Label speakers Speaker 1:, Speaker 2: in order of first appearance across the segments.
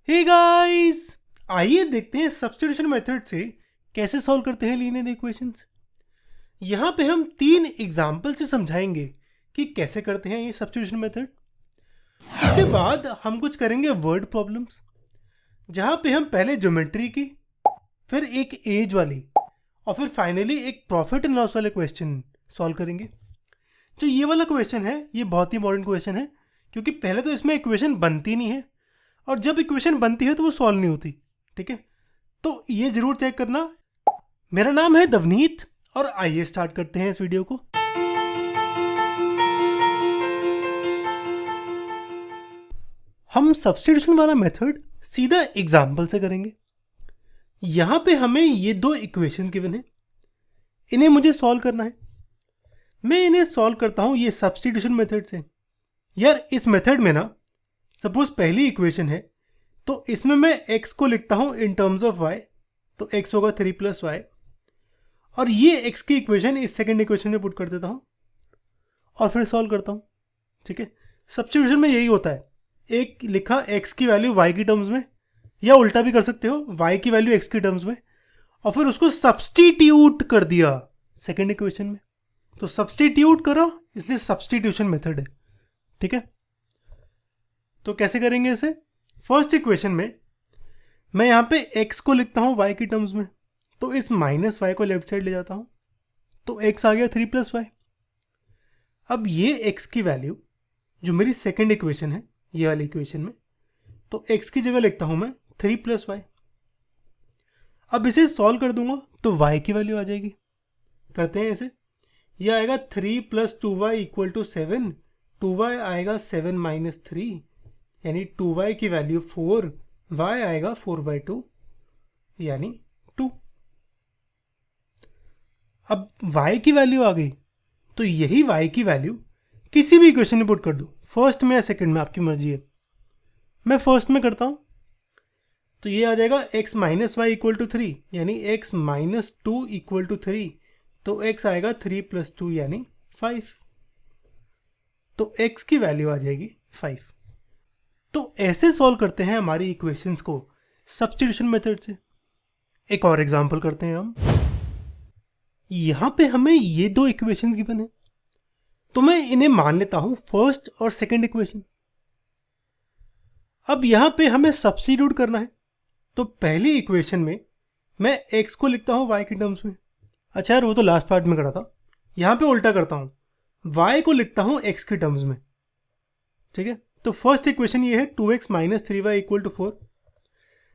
Speaker 1: Hey guys, आइए देखते हैं सब्स्टिट्यूशन मेथड से कैसे सॉल्व करते हैं लीनियर इक्वेशंस। यहाँ पे हम 3 एग्जाम्पल से समझाएंगे कि कैसे करते हैं ये सब्स्टिट्यूशन मेथड। उसके बाद हम कुछ करेंगे वर्ड प्रॉब्लम्स, जहाँ पे हम पहले ज्योमेट्री की, फिर एक एज वाली और फिर फाइनली एक प्रॉफिट एंड लॉस वाले क्वेश्चन सॉल्व करेंगे। जो ये वाला क्वेश्चन है ये बहुत ही इंपॉर्टेंट क्वेश्चन है, क्योंकि पहले तो इसमें इक्वेशन बनती नहीं है और जब इक्वेशन बनती है तो वो सॉल्व नहीं होती। ठीक है, तो ये जरूर चेक करना। मेरा नाम है दवनीत और आइए स्टार्ट करते हैं इस वीडियो को। हम सब्स्टिट्यूशन वाला मेथड सीधा एग्जाम्पल से करेंगे। यहां पे हमें ये 2 इक्वेशंस गिवन है, इन्हें मुझे सॉल्व करना है। मैं इन्हें सॉल्व करता हूं ये सब्स्टिट्यूशन मेथड से। यार इस मेथड में ना, सपोज पहली इक्वेशन है तो इसमें मैं x को लिखता हूं इन टर्म्स ऑफ y, तो x होगा 3 + y, और ये x की इक्वेशन इस सेकंड इक्वेशन में पुट कर देता हूं और फिर सॉल्व करता हूं। ठीक है, सब्स्टिट्यूशन में यही होता है, एक लिखा x की वैल्यू y की टर्म्स में, या उल्टा भी कर सकते हो, y की वैल्यू x की टर्म्स में, और फिर उसको सब्स्टिट्यूट कर दिया सेकंड इक्वेशन में। तो सब्स्टिट्यूट करो, इसलिए सब्स्टिट्यूशन मेथड है। ठीक है, तो कैसे करेंगे इसे? फर्स्ट इक्वेशन में मैं यहाँ पे x को लिखता हूँ y की टर्म्स में, तो इस माइनस y को लेफ्ट साइड ले जाता हूँ, तो x आ गया 3 + y। अब ये x की वैल्यू जो मेरी सेकंड इक्वेशन है ये वाली इक्वेशन में, तो x की जगह लिखता हूँ मैं 3 + y। अब इसे सॉल्व कर दूंगा तो y की वैल्यू आ जाएगी। करते हैं इसे, ये आएगा 3 + 2y = 7, 2y आएगा 7 - 3, यानी 2y की वैल्यू 4, y आएगा 4/2 यानी 2। अब y की वैल्यू आ गई, तो यही y की वैल्यू किसी भी इक्वेशन में पुट कर दो, फर्स्ट में या सेकंड में, आपकी मर्जी है। मैं फर्स्ट में करता हूं, तो ये आ जाएगा x - y = 3, यानी x - 2 = 3, तो x आएगा 3 + 2 यानी 5, तो x की वैल्यू आ जाएगी 5। तो ऐसे सॉल्व करते हैं हमारी इक्वेशंस को सब्स्टिट्यूशन मेथड से। एक और एग्जांपल करते हैं हम। यहां पे हमें ये 2 इक्वेशंस गिवन है, तो मैं इन्हें मान लेता हूं फर्स्ट और सेकंड इक्वेशन। अब यहां पे हमें सब्स्टिट्यूट करना है, तो पहली इक्वेशन में मैं x को लिखता हूं y की टर्म्स में। अच्छा यार, वो तो लास्ट पार्ट में करा था, यहां पे उल्टा करता हूं, y को लिखता हूं x की टर्म्स में। ठीक है, तो फर्स्ट इक्वेशन ये है 2x - 3y = 4।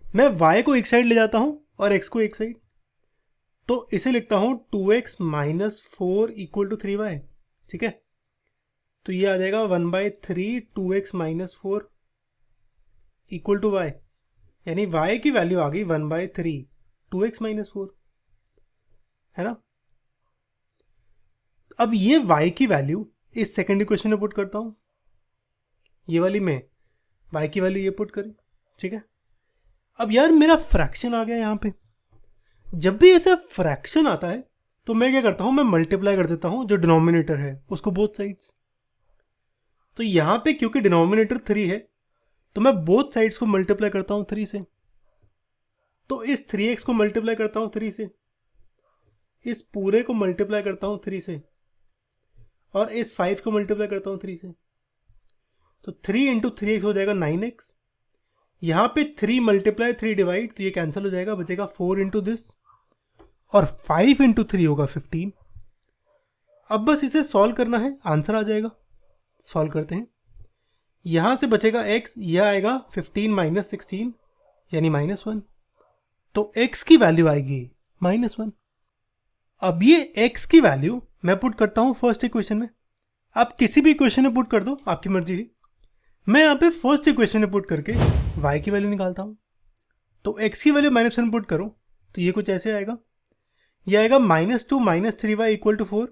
Speaker 1: मैं y को एक साइड ले जाता हूं और x को एक साइड, तो इसे लिखता हूं 2x - 4 = 3y। ठीक है, तो ये आ जाएगा 1/3 2x - 4 = y, यानी y की वैल्यू आ गई 1/3 2x - 4, है ना। अब ये y की वैल्यू इस सेकंड इक्वेशन में पुट करता हूं, ये वाली में y की वैल्यू ये पुट करी। ठीक है, अब यार मेरा फ्रैक्शन आ गया यहाँ पे। जब भी ऐसे फ्रैक्शन आता है तो मैं क्या करता हूँ, मैं मल्टीप्लाई कर देता हूँ जो डिनोमिनेटर है उसको बोथ साइड्स। तो यहाँ पे क्योंकि डिनोमिनेटर 3 है तो मैं बोथ साइड्स को मल्टीप्लाई करता हूँ 3 से, तो इस 3x को मल्टीप्लाई करता हूँ 3 से, इस पूरे को मल्टीप्लाई करता हूँ 3 से, और इस 5 को मल्टीप्लाई करता हूँ 3 से, तो 3 × 3x हो जाएगा 9x। यहाँ पे 3 × 3 डिवाइड, तो ये कैंसिल हो जाएगा, बचेगा 4 × दिस, और 5 × 3 होगा 15। अब बस इसे सॉल्व करना है, आंसर आ जाएगा। सॉल्व करते हैं, यहाँ से बचेगा x, यह आएगा 15 - 16 यानी -1, तो x की वैल्यू आएगी -1। अब ये x की वैल्यू मैं पुट करता हूँ फर्स्ट इक्वेशन में। आप किसी भी इक्वेशन में पुट कर दो, आपकी मर्जी है। मैं यहाँ पे फर्स्ट इक्वेशन में पुट करके y की वैल्यू निकालता हूँ, तो x की वैल्यू -1 पुट करो तो ये कुछ ऐसे आएगा, ये आएगा -2 - 3y = 4।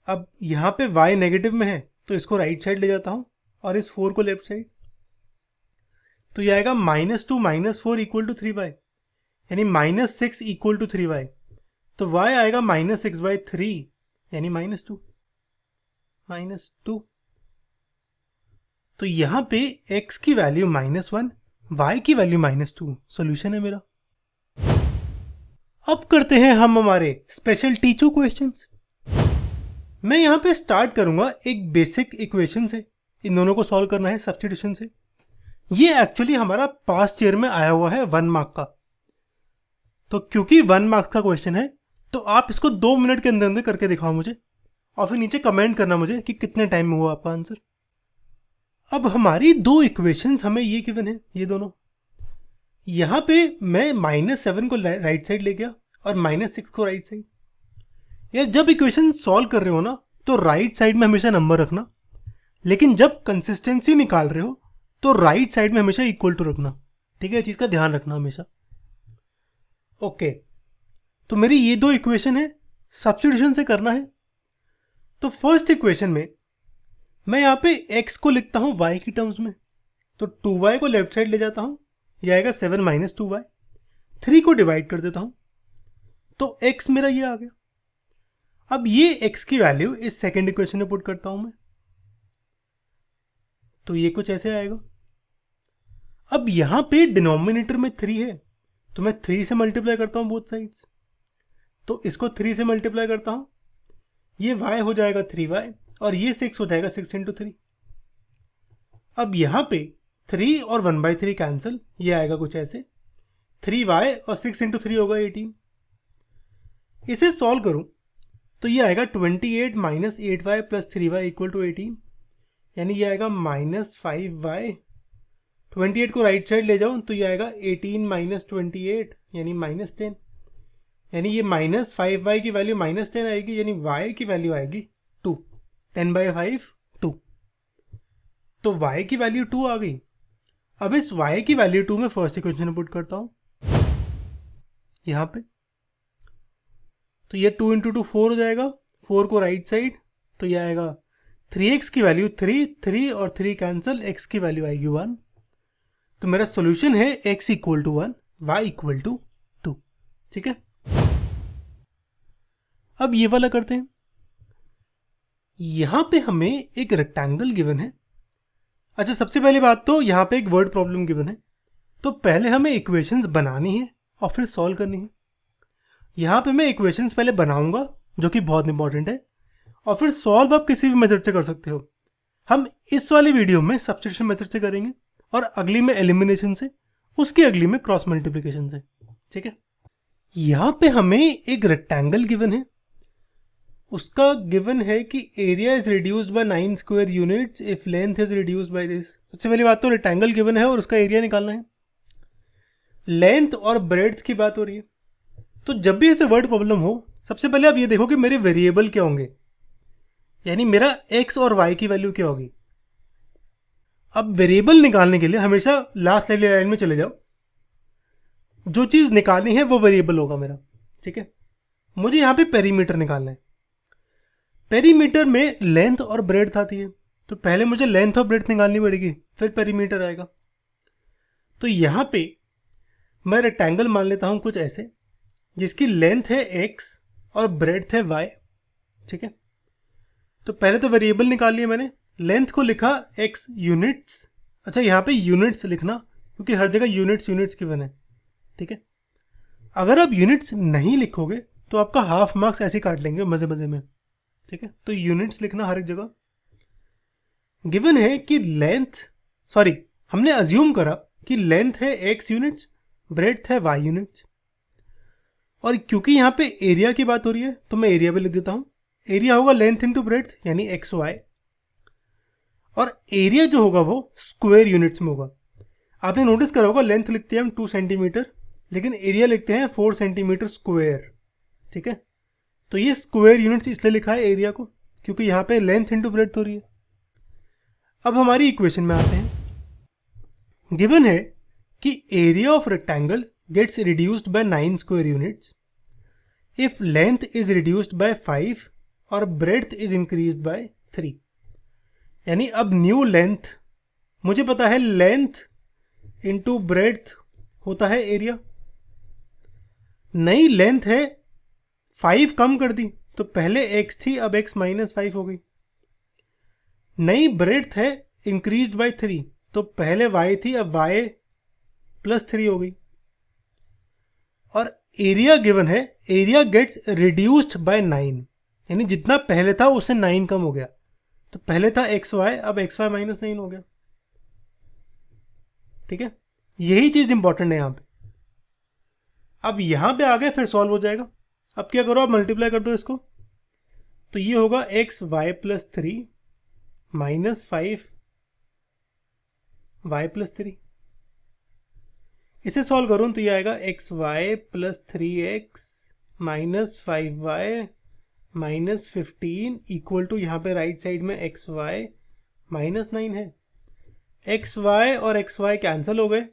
Speaker 1: अब यहाँ पे y नेगेटिव में है तो इसको राइट साइड ले जाता हूँ और इस 4 को लेफ्ट साइड, तो ये आएगा -2 - 4 = 3y, यानी -6 = 3y, तो y आएगा -6/3 यानी -2। तो यहाँ पे x की वैल्यू -1, y की वैल्यू -2 सॉल्यूशन है मेरा। अब करते हैं हम हमारे स्पेशल टीचू क्वेश्चंस। मैं यहाँ पे स्टार्ट करूंगा एक बेसिक इक्वेशन से, इन दोनों को सॉल्व करना है सब्स्टिट्यूशन से। ये एक्चुअली हमारा पास्ट ईयर में आया हुआ है 1 मार्क का, तो क्योंकि 1 मार्क्स का क्वेश्चन है तो आप इसको 2 मिनट के अंदर अंदर करके दिखाओ मुझे, और फिर नीचे कमेंट करना मुझे कि कितने टाइम में हुआ आपका आंसर। अब हमारी दो इक्वेशंस हमें ये गिवन है, ये दोनों। यहाँ पे मैं -7 को राइट साइड ले गया और -6 को राइट साइड। यार जब इक्वेशन सॉल्व कर रहे हो ना तो राइट साइड में हमेशा नंबर रखना, लेकिन जब कंसिस्टेंसी निकाल रहे हो तो राइट साइड में हमेशा इक्वल टू रखना। ठीक है, इस चीज़ का ध्यान रखना हमेशा। ओके, तो मेरी ये दो इक्वेशन है, सब्स्टिट्यूशन से करना है। तो फर्स्ट इक्वेशन में मैं यहाँ पे x को लिखता हूँ y की टर्म्स में, तो 2y को लेफ्ट साइड ले जाता हूँ, यह आएगा 7 - 2y। 3 को डिवाइड कर देता हूँ तो x मेरा ये आ गया। अब ये x की वैल्यू इस सेकेंड इक्वेशन में पुट करता हूँ मैं, तो ये कुछ ऐसे आएगा। अब यहाँ पे डिनोमिनेटर में 3 है तो मैं 3 से मल्टीप्लाई करता हूँ बोथ साइड्स, तो इसको 3 से मल्टीप्लाई करता हूँ, ये y हो जाएगा 3y और ये 6 हो जाएगा 6 × 3। अब यहाँ पे 3 और 1/3 कैंसिल, ये आएगा कुछ ऐसे, 3y और 6 × 3 होगा 18। इसे सॉल्व करूँ तो ये आएगा 28 - 8y + 3y = 18, यानी ये आएगा -5y। 28 को राइट साइड ले जाऊँ तो ये आएगा 18 - 28 यानी -10, यानी ये -5y की वैल्यू -10 आएगी, यानी y की वैल्यू आएगी 2। 10/5 2, तो y की वैल्यू 2 आ गई। अब इस y की वैल्यू 2 में फर्स्ट इक्वेशन में पुट करता हूँ यहाँ पे, तो ये 2 × 2 4 हो जाएगा, 4 को राइट साइड तो ये आएगा 3x की वैल्यू 3, 3 और 3 कैंसिल, x की वैल्यू आएगी 1। तो मेरा सॉल्यूशन है x = 1, y = 2। ठीक है, अब ये वाला करते हैं। यहां पे हमें एक रेक्टेंगल गिवन है। अच्छा, सबसे पहली बात तो यहां पे एक वर्ड प्रॉब्लम गिवन है, तो पहले हमें इक्वेशंस बनानी है और फिर सॉल्व करनी है। यहां पे मैं इक्वेशंस पहले बनाऊंगा जो कि बहुत इंपॉर्टेंट है, और फिर सॉल्व आप किसी भी मेथड से कर सकते हो। हम इस वाली वीडियो में सब्स्टिट्यूशन मेथड से करेंगे और अगली में एलिमिनेशन से, उसकी अगली में क्रॉस मल्टीप्लिकेशन से। ठीक है, यहां पे हमें एक रेक्टेंगल गिवन है, उसका गिवन है कि area is reduced by 9 square units if length is reduced by this. सबसे पहली बात तो रेक्टेंगल गिवन है और उसका एरिया निकालना है। लेंथ और ब्रेड्थ की बात हो रही है, तो जब भी ऐसे वर्ड प्रॉब्लम हो सबसे पहले आप ये देखो कि मेरे वेरिएबल क्या होंगे, यानी मेरा x और y की वैल्यू क्या होगी। अब वेरिएबल निकालने के लिए हमेशा लास्ट वाली लाइन में चले जाओ, जो चीज़ निकालनी है वो वेरिएबल होगा मेरा। ठीक है, मुझे यहाँ पे पेरीमीटर निकालना है। पेरीमीटर में लेंथ और ब्रेड्थ आती है, तो पहले मुझे लेंथ और ब्रेड्थ निकालनी पड़ेगी, फिर पेरीमीटर आएगा। तो यहाँ पे मैं रेक्टेंगल मान लेता हूँ कुछ ऐसे, जिसकी लेंथ है x और ब्रेड्थ है y। ठीक है, तो पहले तो वेरिएबल निकाल लिया मैंने, लेंथ को लिखा x यूनिट्स। अच्छा, यहाँ पे यूनिट्स लिखना क्योंकि हर जगह यूनिट्स गिवन है। ठीक है, अगर आप यूनिट्स नहीं लिखोगे तो आपका हाफ मार्क्स ऐसे काट लेंगे मजे मजे में। ठीक है, तो यूनिट्स लिखना हर एक जगह। गिवन है कि हमने अज्यूम करा कि लेंथ है x यूनिट्स, ब्रेड्थ है y यूनिट्स, और क्योंकि यहाँ पे एरिया की बात हो रही है तो मैं एरिया भी लिख देता हूँ। एरिया होगा लेंथ इंटू ब्रेड्थ यानी xy, और एरिया जो होगा वो स्क्वायर यूनिट्स में होगा। आपने नोटिस करा होगा लेंथ लिखते हैं हम 2 सेंटीमीटर, लेकिन एरिया लिखते हैं 4 सेंटीमीटर स्क्वायर। ठीक है, तो ये स्क्वायर यूनिट्स इसलिए लिखा है एरिया को क्योंकि यहाँ पे लेंथ इंटू ब्रेड्थ हो रही है। अब हमारी इक्वेशन में आते हैं। गिवन है कि area of rectangle gets reduced by 9 square units if length is reduced by 5 और ब्रेड्थ इज इंक्रीज्ड बाय 3। यानी अब न्यू लेंथ, मुझे पता है लेंथ इंटू ब्रेड्थ होता है एरिया, नई लेंथ है 5 कम कर दी तो पहले x थी अब x -5 हो गई। नई ब्रेड्थ है इंक्रीज्ड बाय 3, तो पहले y थी अब y प्लस 3 हो गई, और एरिया गिवन है, एरिया गेट्स रिड्यूस्ड बाय 9, यानी जितना पहले था उससे 9 कम हो गया। तो पहले था एक्स वाई, अब एक्स वाई माइनस 9 हो गया। ठीक है, यही चीज इंपॉर्टेंट है यहां पे। अब यहां पे आ गए, फिर सॉल्व हो जाएगा। अब क्या करो, आप मल्टीप्लाई कर दो इसको, तो ये होगा x y plus 3 minus 5 y plus 3। इसे सॉल्व करूँ तो ये आएगा x y plus 3x minus 5y minus 15 equal to, यहाँ पे राइट साइड में एक्स वाई माइनस 9 है। एक्स वाई और एक्स वाई कैंसिल हो गए,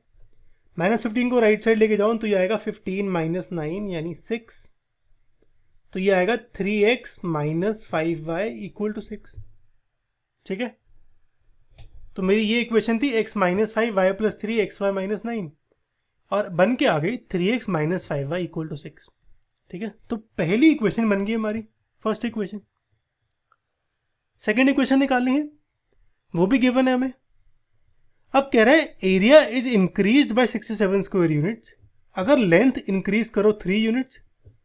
Speaker 1: माइनस 15 को राइट साइड लेके जाऊँ तो ये आएगा 15 माइनस 9 यानी 6, तो ये आएगा 3x minus 5y equal to 6। ठीक है, तो मेरी ये इक्वेशन थी x minus 5 y plus 3 x y minus 9, और बन के आ गई 3x minus 5y equal to 6। ठीक है, तो पहली इक्वेशन बन गई हमारी, फर्स्ट इक्वेशन। सेकेंड इक्वेशन निकालनी है, वो भी गिवन है हमें। अब कह रहा है area is increased by 67 square units. अगर लेंथ इंक्रीज करो 3 यूनिट्स,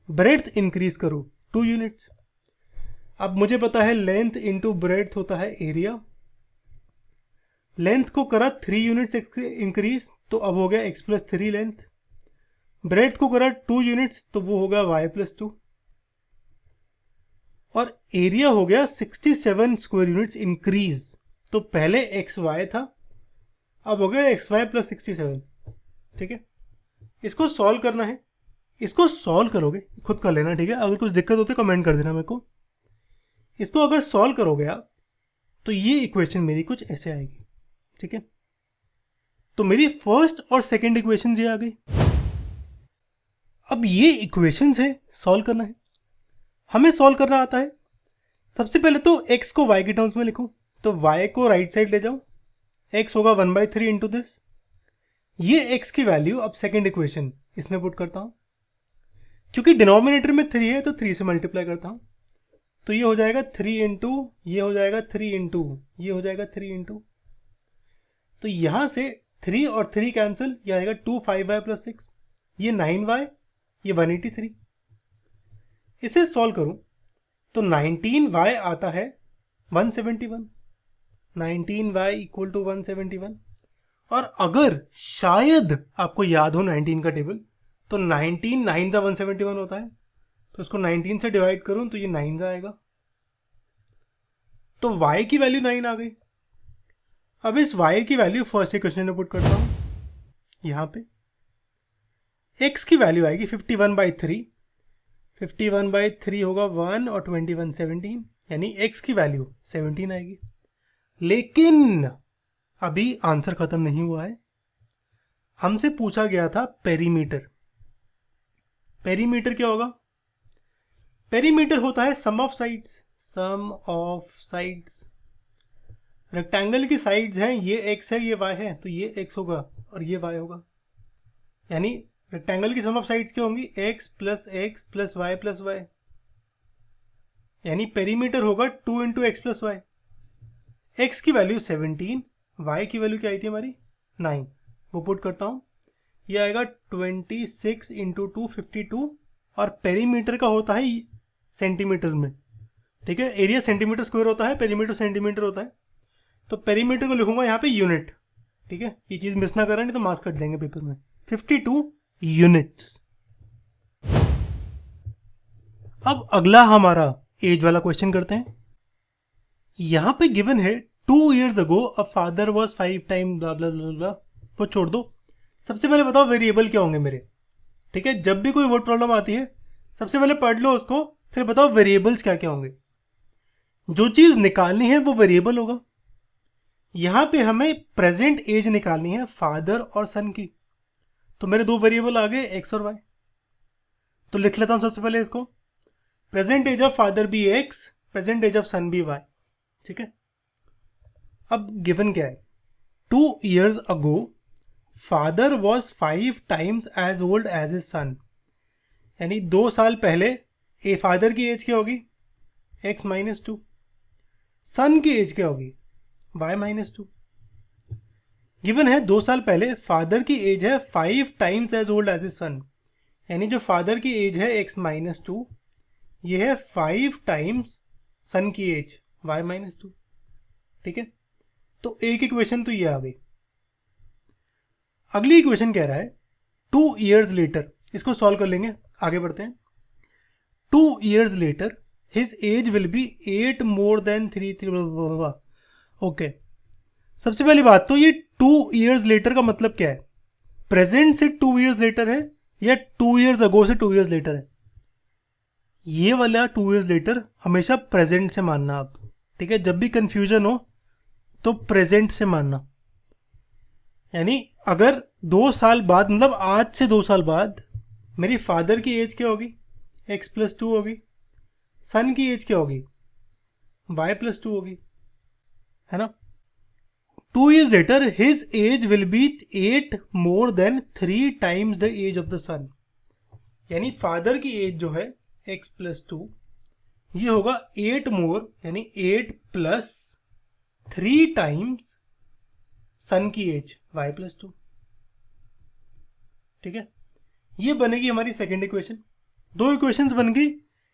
Speaker 1: ब्रेड्थ इंक्रीज करो 2 यूनिट्स। अब मुझे पता है लेंथ इंटू ब्रेड्थ होता है एरिया। लेंथ को करा 3 यूनिट्स इंक्रीज, तो अब हो गया x प्लस 3 लेंथ। ब्रेड्थ को करा 2 यूनिट्स, तो वो होगा y प्लस 2, और एरिया हो गया 67 स्क्वायर यूनिट्स इंक्रीज। तो पहले एक्स वाई था, अब हो गया एक्स वाई प्लस 67। ठीक है, इसको सॉल्व करना है, इसको सॉल्व करोगे खुद कर लेना। ठीक है, अगर कुछ दिक्कत होती है कमेंट कर देना मेरे को। इसको अगर सॉल्व करोगे आप, तो ये इक्वेशन मेरी कुछ ऐसे आएगी। ठीक है, तो मेरी फर्स्ट और सेकेंड इक्वेशन ये आ गई। अब ये इक्वेशंस है, सॉल्व करना है, हमें सॉल्व करना आता है। सबसे पहले तो x को y के टर्म्स में लिखूं, तो y को राइट साइड ले जाओ, x होगा 1/3 इंटू दिस। ये x की वैल्यू अब सेकेंड इक्वेशन इसमें पुट करता हूं, क्योंकि डिनोमिनेटर में 3 है तो 3 से मल्टीप्लाई करता हूं, तो ये हो जाएगा 3 इंटू, ये हो जाएगा 3 इंटू, ये हो जाएगा 3 इंटू, तो यहां से 3 और 3 कैंसिल, ये आएगा 2 5y प्लस 6, ये 9y, ये 183। इसे सॉल्व करूं तो 19y आता है 171, 19y इक्वल टू 171। और अगर शायद आपको याद हो 19 का टेबल, तो 19 9 का 171 होता है, तो इसको 19 से डिवाइड करूं तो ये 9 आएगा, तो y की वैल्यू 9 आ गई। अब इस y की वैल्यू फर्स्ट इक्वेशन में पुट करता हूं, यहां पे x की वैल्यू आएगी 51/3, 51/3 होगा 1 और 21 17, यानी x की वैल्यू 17 आएगी। लेकिन अभी आंसर खत्म नहीं हुआ है, हमसे पूछा गया था पेरीमीटर। पेरीमीटर क्या होगा? पेरीमीटर होता है sum of sides, sum of sides. Rectangle की साइड्स हैं, ये x है ये y है, तो ये x होगा और ये y होगा, यानी रेक्टेंगल की सम ऑफ साइड्स क्या होंगी? x plus y plus y, यानी पेरीमीटर होगा 2 इंटू एक्स प्लस वाई। एक्स की वैल्यू 17, y की वैल्यू क्या आई थी हमारी 9, वो पुट करता हूँ, ये आएगा 26 इंटू 2 52, और पेरीमीटर का होता है सेंटीमीटर में। ठीक है, एरिया सेंटीमीटर स्क्वायर होता है, पेरीमीटर सेंटीमीटर होता है, तो पेरीमीटर को लिखूंगा यहाँ पे यूनिट। ठीक है, ये चीज़ मिस ना करना, नहीं तो मार्क्स कट देंगे पेपर में। 52 यूनिट्स। अब अगला हमारा एज वाला क्वेश्चन करते हैं। यहां पे गिवन है 2 years ago a father was 5 time blah blah blah blah, वो छोड़ दो। सबसे पहले बताओ वेरिएबल क्या होंगे मेरे। ठीक है, जब भी कोई वर्ड प्रॉब्लम आती है सबसे पहले पढ़ लो उसको, फिर बताओ वेरिएबल्स क्या क्या होंगे। जो चीज़ निकालनी है वो वेरिएबल होगा। यहां पे हमें प्रेजेंट एज निकालनी है फादर और सन की, तो मेरे दो वेरिएबल आ गए एक्स और वाई। तो लिख लेता हूं सबसे पहले इसको, present age of father be X, present age of son be Y. ठीक है, अब गिवन क्या है, 2 years ago father was 5 times as old as a son, यानी 2 साल पहले ए फादर की एज क्या होगी x -2, सन की एज क्या होगी y -2। गिवन है 2 साल पहले फादर की एज है 5 times as old as a son, यानी जो फादर की एज है x-2, ये है 5 टाइम्स सन की एज y-2। ठीक है, तो एक इक्वेशन तो ये आ गई। अगली इक्वेशन कह रहा है 2 years लेटर, इसको सॉल्व कर लेंगे, आगे बढ़ते हैं। 2 years later his age will be 8 more than 3। Okay, सबसे पहली बात तो ये 2 years लेटर का मतलब क्या है? प्रेजेंट से 2 years लेटर है या 2 years अगो से 2 years लेटर है? ये वाला 2 years लेटर हमेशा प्रेजेंट से मानना आप। ठीक है, जब भी कंफ्यूजन हो तो प्रेजेंट से मानना, यानी अगर 2 साल बाद, मतलब आज से 2 साल बाद मेरी फादर की एज क्या होगी? x+2 होगी। सन की एज क्या होगी? y+2 होगी, है ना। 2 years later his age will be 8 more than 3 times the age of the sun, यानी फादर की एज जो है x+2, ये होगा 8 मोर, यानी 8 प्लस 3 टाइम्स सन की एज y+2। ठीक है, ये बनेगी हमारी सेकेंड इक्वेशन। 2 इक्वेशंस बन गई,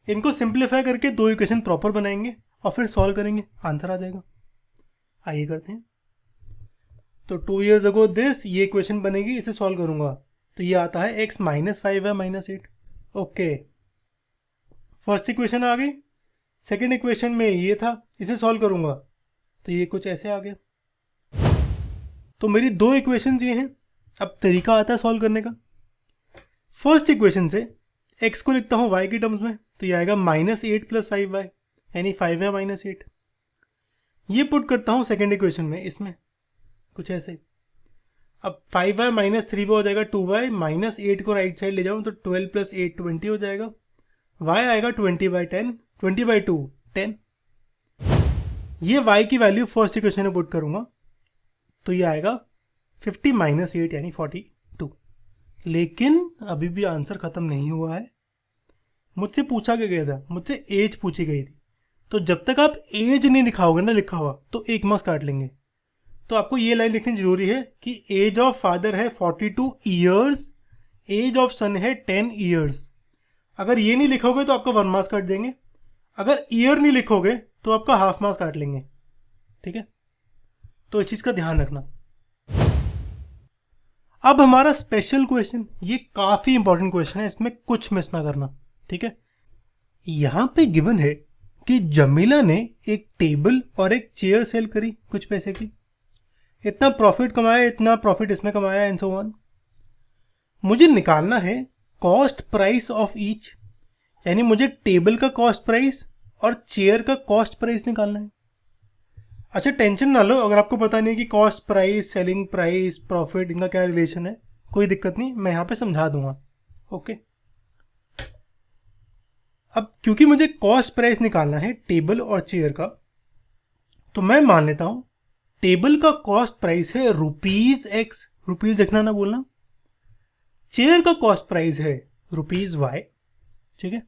Speaker 1: इनको सिंप्लीफाई करके 2 इक्वेशन प्रॉपर बनाएंगे और फिर सॉल्व करेंगे, आंसर आ जाएगा। आइए करते हैं। तो 2 years अगो दिस, ये इक्वेशन बनेगी, इसे सॉल्व करूंगा तो ये आता है x-5 है -8। ओके, फर्स्ट इक्वेशन आ गई। सेकेंड इक्वेशन में ये था, इसे सॉल्व करूंगा तो ये कुछ ऐसे आ गया। तो मेरी 2 इक्वेशंस ये हैं। अब तरीका आता है सॉल्व करने का। फर्स्ट इक्वेशन से x को लिखता हूँ y की टर्म्स में, तो ये आएगा -8 + 5y, यानी 5 है -8। ये पुट करता हूँ सेकेंड इक्वेशन में, इसमें कुछ ऐसे। अब 5y -3 हो जाएगा 2y, -8 को राइट साइड ले जाऊँ तो 12 + 8 20 हो जाएगा। y आएगा 20/10, 20/2 10। ये y की वैल्यू फर्स्ट इक्वेशन में पुट करूँगा तो ये आएगा 50 - 8 यानी 42। लेकिन अभी भी आंसर ख़त्म नहीं हुआ है। मुझसे पूछा गया था, मुझसे एज पूछी गई थी, तो जब तक आप एज नहीं लिखाओगे ना लिखा हुआ तो 1 मार्क्स काट लेंगे। तो आपको ये लाइन लिखनी जरूरी है कि एज ऑफ फादर है 42 ईयर्स, एज ऑफ सन है 10 ईयर्स। अगर ये नहीं लिखोगे तो आपको 1 मार्क्स काट देंगे, अगर ईयर नहीं लिखोगे तो आपका हाफ मार्क्स काट लेंगे। ठीक है, तो इस चीज़ का ध्यान रखना। अब हमारा स्पेशल क्वेश्चन, ये काफ़ी इंपॉर्टेंट क्वेश्चन है, इसमें कुछ मिस ना करना। ठीक है, यहाँ पे गिवन है कि जमीला ने एक टेबल और एक चेयर सेल करी कुछ पैसे की, इतना प्रॉफिट कमाया, इतना प्रॉफिट इसमें कमाया, एंड सो ऑन। मुझे निकालना है कॉस्ट प्राइस ऑफ ईच, यानी मुझे टेबल का कॉस्ट प्राइस और चेयर का कॉस्ट प्राइस निकालना है। अच्छा, टेंशन ना लो, अगर आपको पता नहीं कि cost price, selling price, profit, इनका क्या रिलेशन है, कोई दिक्कत नहीं, मैं यहाँ पे समझा दूंगा। ओके, अब क्योंकि मुझे कॉस्ट प्राइस निकालना है टेबल और चेयर का, तो मैं मान लेता हूँ टेबल का कॉस्ट प्राइस है ₹X, रुपीज़ लिखना ना बोलना। चेयर का कॉस्ट प्राइस है ₹Y। ठीक है,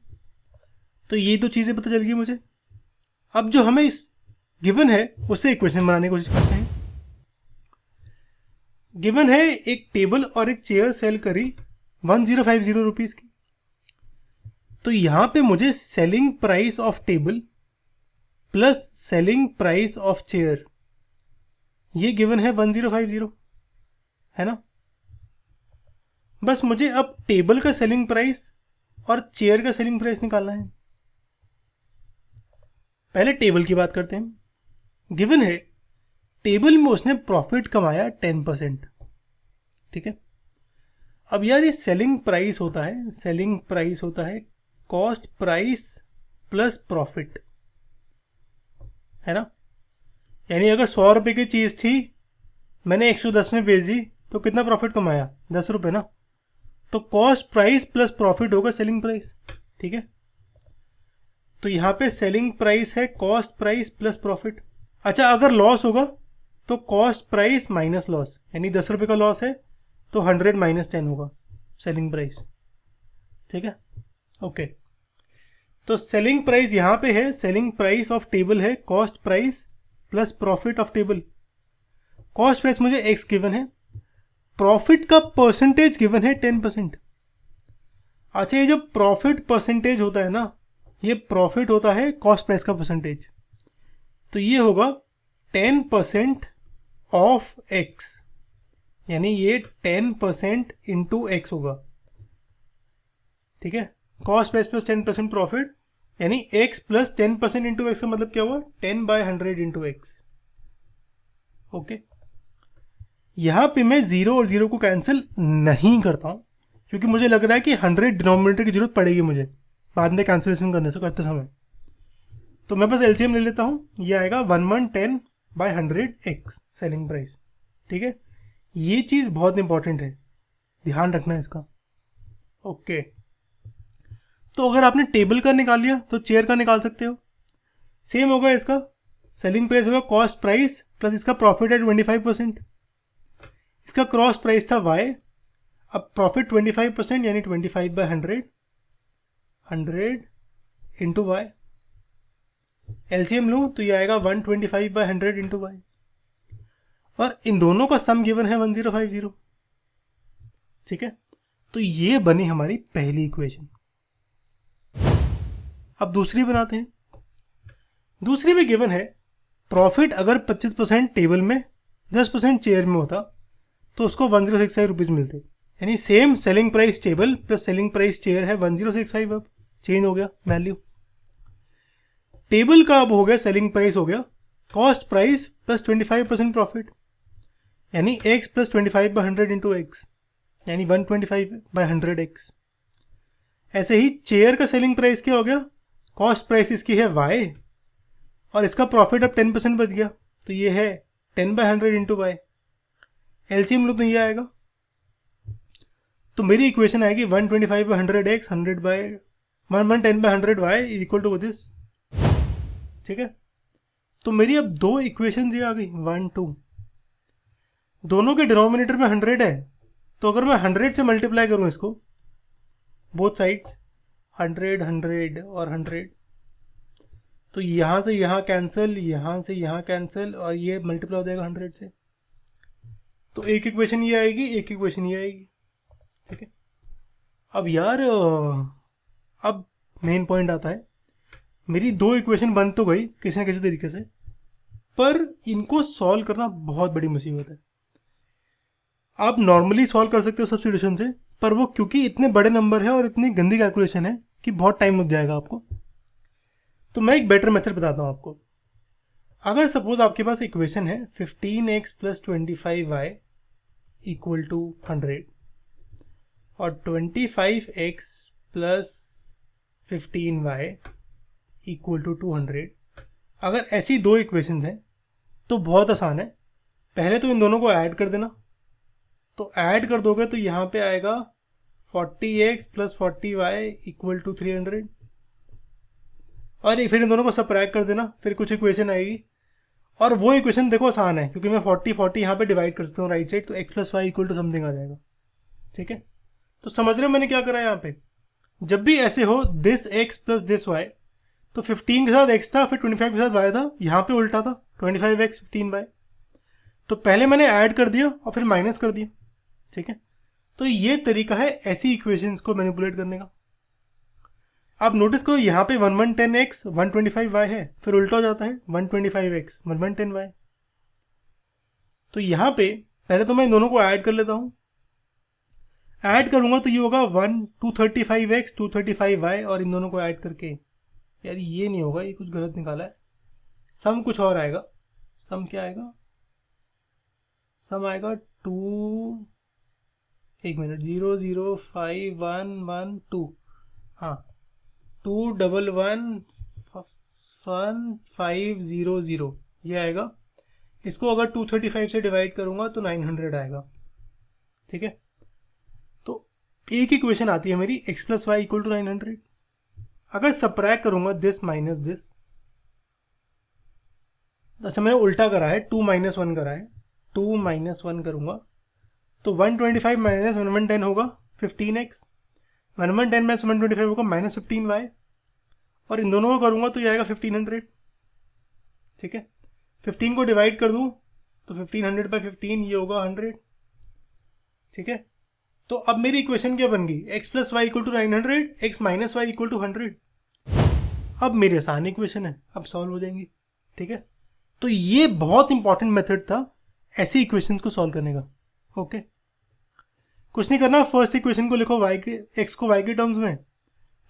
Speaker 1: तो ये 2 चीज़ें पता चल गई मुझे। अब जो हमें इस गिवन है उसे इक्वेशन बनाने की कोशिश करते हैं। गिवन है एक टेबल और एक चेयर सेल करी 1050 रुपीज़ की, तो यहाँ पे मुझे selling price of table plus selling price of chair, ये गिवन है 1050, है ना। बस मुझे अब टेबल का सेलिंग प्राइस और चेयर का सेलिंग प्राइस निकालना है। पहले टेबल की बात करते हैं। गिवन है टेबल में उसने प्रॉफिट कमाया 10%। ठीक है, अब यार ये सेलिंग प्राइस होता है, सेलिंग प्राइस होता है कॉस्ट प्राइस प्लस प्रॉफिट, है ना। यानी अगर 100 रुपये की चीज़ थी, मैंने 110 में बेच दी, तो कितना प्रॉफिट कमाया? 10 रुपये ना। तो कॉस्ट प्राइस प्लस प्रॉफिट होगा सेलिंग प्राइस। ठीक है, तो यहाँ पे सेलिंग प्राइस है कॉस्ट प्राइस प्लस प्रॉफिट। अच्छा, अगर लॉस होगा तो कॉस्ट प्राइस माइनस लॉस, यानी 10 रुपये का लॉस है तो 100 - 10 होगा सेलिंग प्राइस। ठीक है, ओके। तो सेलिंग प्राइस यहाँ पे है, सेलिंग प्राइस ऑफ टेबल है cost price plus profit of table. Cost price मुझे एक्स गिवन है, प्रॉफिट का परसेंटेज गिवन है 10%। अच्छा, ये जो प्रॉफिट परसेंटेज होता है ना, ये प्रॉफिट होता है कॉस्ट प्राइस का परसेंटेज, तो ये होगा 10% ऑफ एक्स, यानी ये 10% इंटू एक्स होगा। ठीक है, कॉस्ट प्राइस प्लस 10% प्रॉफिट, यानी एक्स प्लस 10% इंटू एक्स का मतलब क्या हुआ, 10/100 इंटू एक्स। ओके, यहां पे मैं 0 और 0 को कैंसिल नहीं करता हूं, क्योंकि मुझे लग रहा है कि 100 डिनोमिनेटर की जरूरत पड़ेगी मुझे बाद में कैंसिलेशन करते समय। तो मैं बस एलसीएम ले लेता हूँ, ये आएगा 1110/100 एक्स सेलिंग प्राइस। ठीक है, ये चीज़ बहुत इंपॉर्टेंट है, ध्यान रखना है इसका। ओके, तो अगर आपने टेबल का निकाल लिया तो चेयर का निकाल सकते हो। सेम होगा इसका, सेलिंग प्राइस होगा कॉस्ट प्राइस प्लस इसका प्रॉफिट है 25%, इसका क्रॉस प्राइस था y, अब प्रॉफिट 25% यानी 25/100, 100 इंटू वाई। एलसीएम लूँ तो ये आएगा 125/100 इंटू वाई, और इन दोनों का सम गिवन है 1050। ठीक है, तो ये बनी हमारी पहली इक्वेशन। अब दूसरी बनाते हैं। दूसरी में गिवन है प्रॉफिट अगर 25% टेबल में 10% चेयर में होता तो उसको 1065 रुपीज़ मिलते, यानी same selling price table plus selling price chair है 1065। अब चेंज हो गया वैल्यू, टेबल का अब हो गया सेलिंग प्राइस हो गया कॉस्ट प्राइस प्लस 25% प्रॉफिट, यानी एक्स प्लस 25/100 इंटू एक्स, यानी 125/100 एक्स। ऐसे ही चेयर का सेलिंग प्राइस क्या हो गया, कॉस्ट प्राइस इसकी है वाई, और इसका प्रॉफिट अब 10% बच गया, तो ये है 10/100 इंटू वाई। एलसीएम लो तो ये आएगा, तो मेरी इक्वेशन आएगी 125/100 x 110/100 y equal to this. ठीक है, तो मेरी अब दो इक्वेशन ये आ गई 1 2, दोनों के डिनोमिनेटर में 100 है, तो अगर मैं 100 से मल्टीप्लाई करूं इसको बोथ साइड्स 100 100 और 100, तो यहाँ से यहाँ कैंसिल, यहाँ से यहाँ कैंसिल, और ये मल्टीप्लाई हो जाएगा 100 से, तो एक इक्वेशन ये आएगी, एक इक्वेशन ये आएगी। ठीक है, अब यार अब मेन पॉइंट आता है, मेरी दो इक्वेशन बन तो गई किसी न किसी तरीके से, पर इनको सॉल्व करना बहुत बड़ी मुसीबत है। आप नॉर्मली सॉल्व कर सकते हो सब्स्टिट्यूशन से, पर वो क्योंकि इतने बड़े नंबर है और इतनी गंदी कैलकुलेशन है कि बहुत टाइम लग जाएगा आपको। तो मैं एक बेटर मेथड बताता हूँ आपको। अगर सपोज आपके पास इक्वेशन है 15x plus 25y equal to 100 और 25x plus 15y equal to 200, अगर ऐसी दो इक्वेशन हैं तो बहुत आसान है। पहले तो इन दोनों को ऐड कर देना, तो ऐड कर दोगे तो यहाँ पे आएगा 40x plus 40y equal to 300, और फिर इन दोनों को सबट्रैक्ट कर देना, फिर कुछ इक्वेशन आएगी। और वो इक्वेशन देखो आसान है, क्योंकि मैं 40 यहाँ पे डिवाइड कर सकता हूँ राइट साइड, तो x plus Y equal to something आ जाएगा। ठीक है, तो समझ रहे हो मैंने क्या करा है यहाँ पे। जब भी ऐसे हो this x plus this y, तो 15 के साथ x था, फिर 25 के साथ y था, यहाँ पे उल्टा था 25x 15y, तो पहले मैंने ऐड कर दिया और फिर माइनस कर दिया। ठीक है, तो ये तरीका है ऐसी इक्वेशंस को मैनिपुलेट करने का। आप नोटिस करो यहाँ पे 1110x 125y है, फिर उल्टा हो जाता है 125x 1110y। तो यहाँ पे पहले तो मैं इन दोनों को ऐड कर लेता हूँ, ऐड करूँगा तो ये होगा 235x 235y, और इन दोनों को ऐड करके, यार ये नहीं होगा, ये कुछ गलत निकाला है, सम कुछ और आएगा। सम क्या आएगा, सम आएगा 2, एक मिनट, 0051112, हाँ 2111500 ये आएगा। इसको अगर 235 से डिवाइड करूँगा तो 900 आएगा। ठीक है, तो एक इक्वेशन आती है मेरी x plus Y equal to 900। अगर सबट्रैक्ट करूँगा दिस माइनस दिस, अच्छा मैंने उल्टा करा है, 2 - 1 करा है, 2 - 1 करूँगा तो 125 माइनस 1110 होगा 15x, 1110 माइनस 125 होगा माइनस 15y, और इन दोनों को करूँगा तो ये आएगा 1500। ठीक है, 15 को डिवाइड कर दूँ तो 1500/15 ये होगा 100, ठीक है। तो अब मेरी इक्वेशन क्या बन गई, x + y = 900, x - y = 100। अब मेरी आसान इक्वेशन है, अब सॉल्व हो जाएंगी, ठीक है। तो ये बहुत इंपॉर्टेंट मेथड था ऐसी इक्वेशंस को सॉल्व करने का। ओके, कुछ नहीं करना, फर्स्ट इक्वेशन को लिखो x को y के टर्म्स में,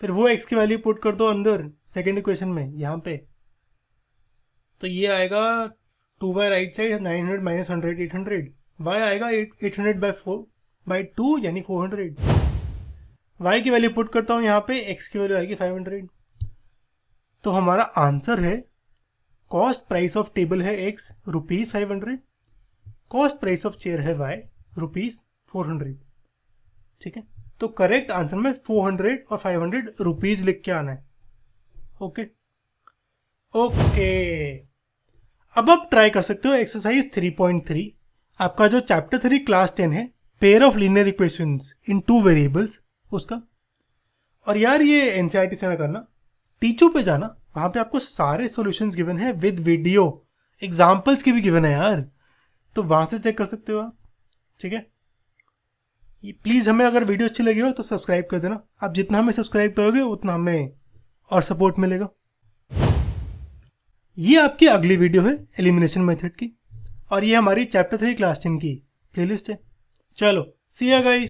Speaker 1: फिर वो x की वैल्यू पुट कर दो अंदर सेकेंड इक्वेशन में यहाँ पे। तो ये आएगा 2y राइट साइड 900 - 100 800, y आएगा 800/2 यानी 400। y की वैल्यू पुट करता हूँ यहाँ पे, x की वैल्यू आएगी 500। तो हमारा आंसर है, कॉस्ट प्राइस ऑफ टेबल है x ₹500, cost price of chair है y ₹400, ठीक है। तो करेक्ट आंसर में 400 और 500 रुपीज लिख के आना है। ओके ओके, अब आप ट्राई कर सकते हो एक्सरसाइज 3.3, आपका जो चैप्टर 3 क्लास 10 है, pair of linear equations in 2 variables, उसका। और यार ये एनसीईआरटी से ना करना, टीचू पे जाना, वहाँ पे आपको सारे सॉल्यूशंस गिवन है विद वीडियो, एग्जाम्पल्स की भी गिवन है यार, तो वहाँ से चेक कर सकते हो आप, ठीक है। प्लीज़ हमें अगर वीडियो अच्छी लगी हो तो सब्सक्राइब कर देना, आप जितना हमें सब्सक्राइब करोगे उतना हमें और सपोर्ट मिलेगा। ये आपकी अगली वीडियो है एलिमिनेशन मेथड की, और ये हमारी चैप्टर 3 क्लास 10 की प्लेलिस्ट है। चलो, सी यू गाइस।